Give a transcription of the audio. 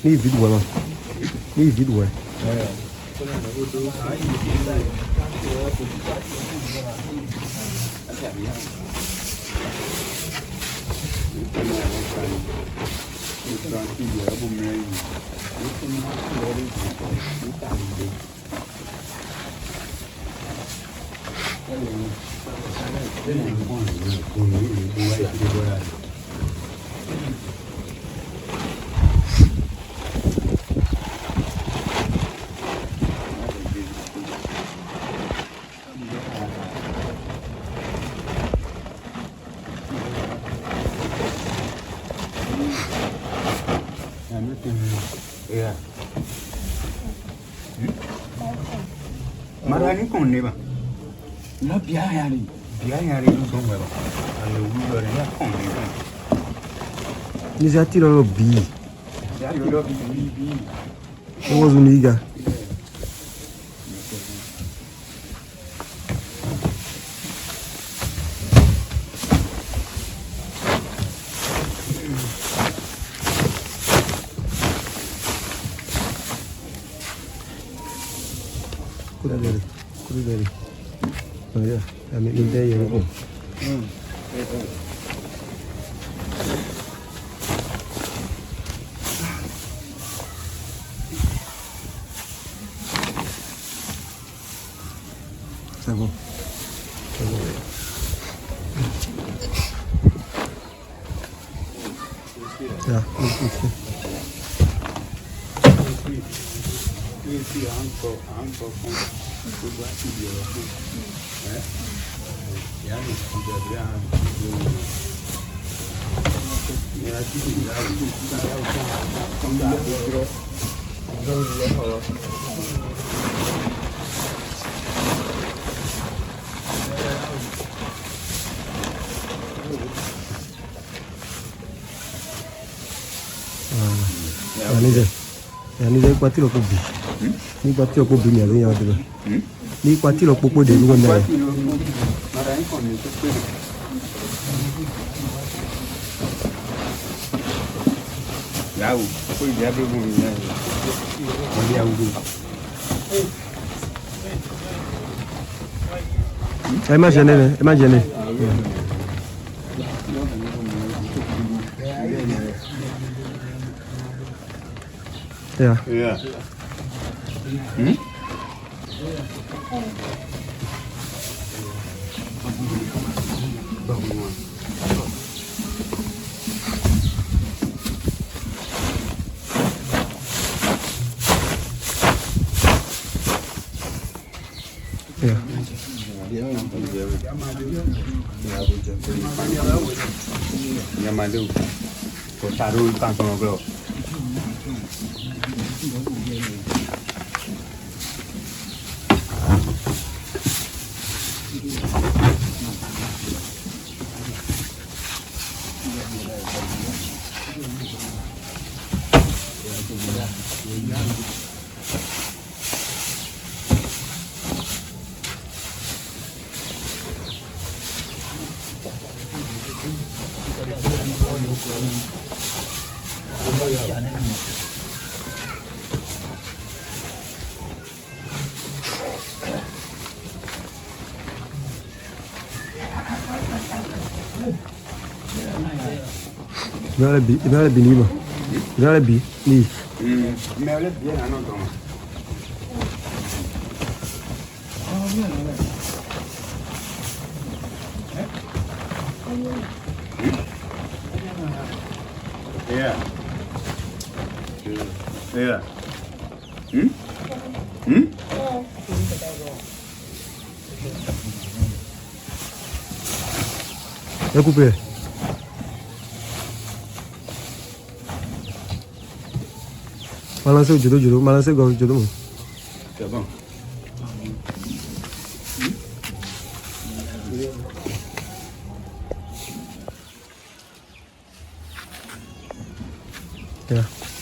Ni vide ouais. Ni vide ouais. Marani con neba. No biayari non con neba. Alle ulo ne con neba. Ni já tirou o bi. Ya tirou bi. Vamos uniga. Cuida dele. Olha, a minha ideia é bom. Tá bom. Ja, goed. Ni dai kwati lo kobi. Ni kwati lo kobi ni ali ya de. Ni kwati lo popo de lu na. Yawo, ko ya be bu ni. Wali yawo. Imagine. Yeah. Yamadu. Ko taru kan ko bro. Il va la binima. Il va la bi. Ni. Mais elle est bien à notre nom. Yeah. Yeah. É coupé. Balancer o juro, balancer o juro. C'est bon. Yeah.